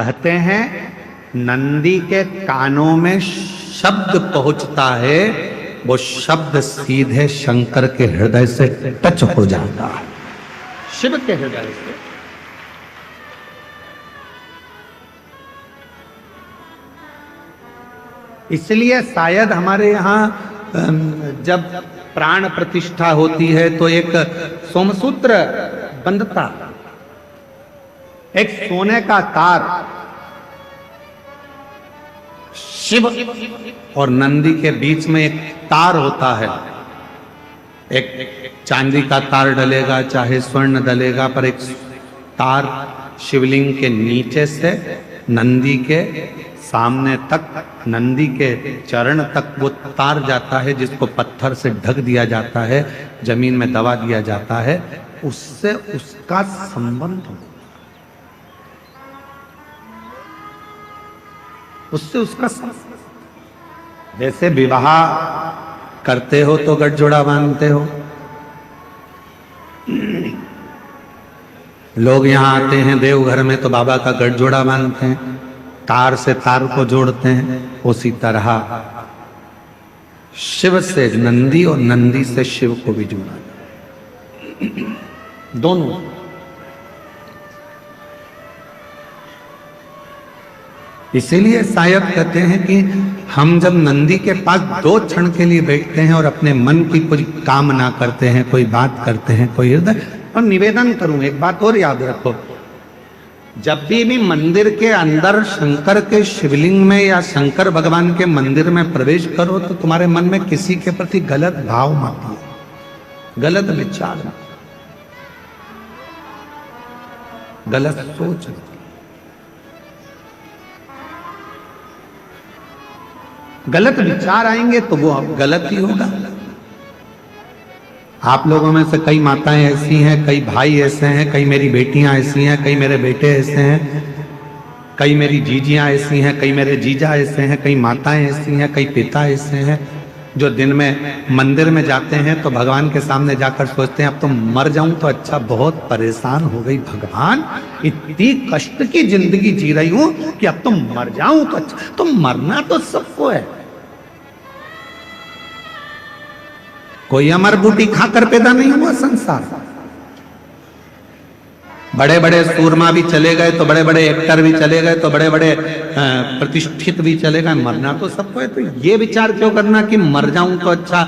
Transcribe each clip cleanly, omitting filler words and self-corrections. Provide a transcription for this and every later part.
कहते हैं नंदी के कानों में शब्द पहुंचता है, वो शब्द सीधे शंकर के हृदय से टच हो जाता है, शिव के हृदय से। इसलिए शायद हमारे यहाँ जब प्राण प्रतिष्ठा होती है तो एक सोमसूत्र बंधता, एक सोने का तार शिव और नंदी के बीच में एक तार होता है। एक चांदी का तार डलेगा चाहे स्वर्ण डलेगा, पर एक तार शिवलिंग के नीचे से नंदी के सामने तक, नंदी के चरण तक वो तार जाता है, जिसको पत्थर से ढक दिया जाता है, जमीन में दबा दिया जाता है, उससे उसका संबंध हो, उससे उसका संबंध। जैसे विवाह करते हो तो गठजोड़ा बांधते हो, लोग यहां आते हैं देवघर में तो बाबा का गठजोड़ा बांधते हैं, तार से तार को जोड़ते हैं। उसी तरह शिव से नंदी और नंदी से शिव को भी जोड़ा, दोनों। इसीलिए शायद कहते हैं कि हम जब नंदी के पास 2 क्षण के लिए बैठते हैं और अपने मन की कोई कामना करते हैं, कोई बात करते हैं, कोई हृदय, और निवेदन करूं एक बात और याद रखो, जब भी मंदिर के अंदर शंकर के शिवलिंग में या शंकर भगवान के मंदिर में प्रवेश करो तो तुम्हारे मन में किसी के प्रति गलत भाव मत लो, गलत विचार, गलत सोच। गलत विचार आएंगे तो वो गलत ही होगा। आप लोगों में से कई माताएं ऐसी हैं, कई भाई ऐसे हैं, कई मेरी बेटियां ऐसी हैं, कई मेरे बेटे ऐसे हैं, कई मेरी जीजियां ऐसी हैं, कई मेरे जीजा ऐसे हैं, कई माताएं ऐसी हैं, कई पिता ऐसे हैं, जो दिन में मंदिर में जाते हैं तो भगवान के सामने जाकर सोचते हैं अब तो मर जाऊं तो अच्छा, बहुत परेशान हो गई भगवान, इतनी कष्ट की जिंदगी जी रही हूं कि अब तो मर जाऊं तो अच्छा। तो मरना तो सबको है, कोई अमर बूटी खाकर पैदा नहीं हुआ संसार। बड़े बड़े सूरमा भी चले गए तो बड़े बड़े एक्टर भी चले गए तो बड़े बड़े प्रतिष्ठित भी चले गए, मरना तो सबको है। तो ये विचार क्यों करना कि मर जाऊं तो अच्छा,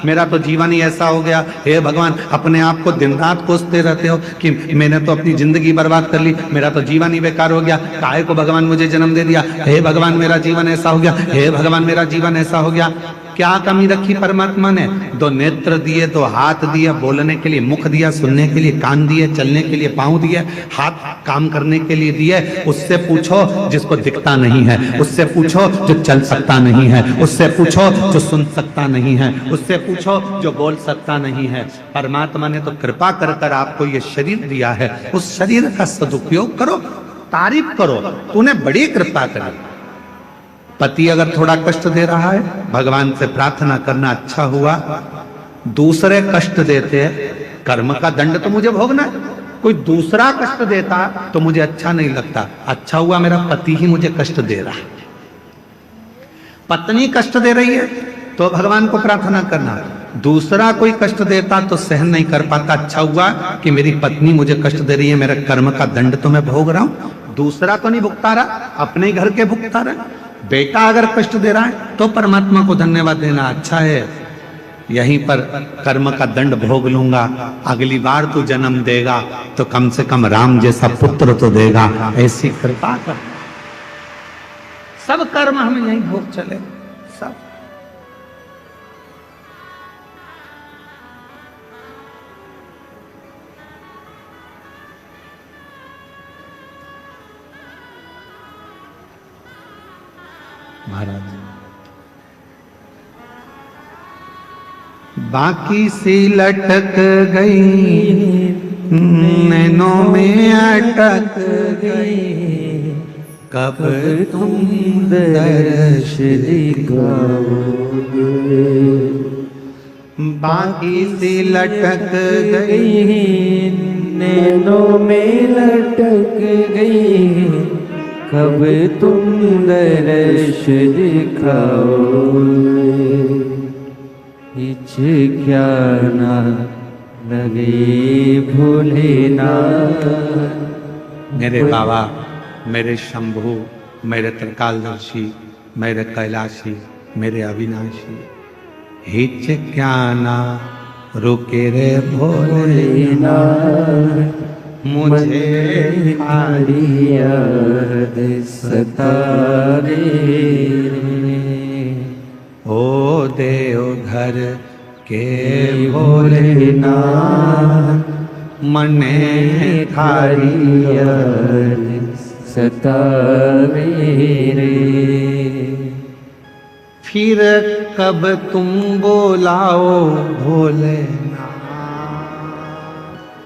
मेरा तो जीवन ही ऐसा हो गया। हे भगवान, अपने आप को दिन रात कोसते रहते हो कि मैंने तो अपनी जिंदगी बर्बाद कर ली, मेरा तो जीवन ही बेकार हो गया, काहे को भगवान मुझे जन्म दे दिया, हे भगवान मेरा जीवन ऐसा हो गया, हे भगवान मेरा जीवन ऐसा हो गया। क्या कमी रखी परमात्मा ने? 2 नेत्र दिए, 2 हाथ दिए बोलने के लिए, मुख दिया सुनने के लिए, कान दिए चलने के लिए, पांव दिए, हाथ काम करने के लिए दिए। उससे पूछो जिसको दिखता नहीं है, उससे पूछो जो चल सकता नहीं है, उससे पूछो जो सुन सकता नहीं है, उससे पूछो जो बोल सकता नहीं है। परमात्मा ने तो कृपा कर कर आपको ये शरीर दिया है, उस शरीर का सदुपयोग करो, तारीफ करो, तूने बड़ी कृपा करी। पति अगर थोड़ा कष्ट दे रहा है, भगवान से प्रार्थना करना, अच्छा हुआ। दूसरे कष्ट देते हैं, कर्म का दंड तो मुझे भोगना है। कोई दूसरा कष्ट देता तो मुझे अच्छा नहीं लगता, अच्छा हुआ मेरा पति ही मुझे कष्ट दे रहा है। पत्नी कष्ट दे रही है तो भगवान को प्रार्थना करना, दूसरा कोई कष्ट देता तो सहन नहीं कर पाता, अच्छा हुआ कि मेरी पत्नी मुझे कष्ट दे रही है, मेरे कर्म का दंड तो मैं भोग रहा हूं, दूसरा तो नहीं भुगता रहा, अपने घर के भुगता रहा। बेटा अगर कष्ट दे रहा है तो परमात्मा को धन्यवाद देना, अच्छा है यहीं पर कर्म का दंड भोग लूंगा, अगली बार तू जन्म देगा तो कम से कम राम जैसा पुत्र तो देगा, ऐसी कृपा कर। सब कर्म हमें यहीं भोग चले, सब। महाराज बाकी सी लटक गई, नैनों में अटक गई, कब तुम दर्श दिखाओगे। बाकी सी लटक गई, नैनों में लटक गई, कब तुम दर्श दिखाओगे, हिचकियाना लगे भोलेनाथ। मेरे बाबा, मेरे शंभु, मेरे त्रिकालदर्शी, मेरे कैलाशी, मेरे अविनाशी, हिचकियाना रुके रे भोलेनाथ, मुझे तुम्हारी याद सतावे रे। ओ देवघर के भोलेनाथ, मने थारी याद सतावे रे। फिर कब तुम बोलाओ भोले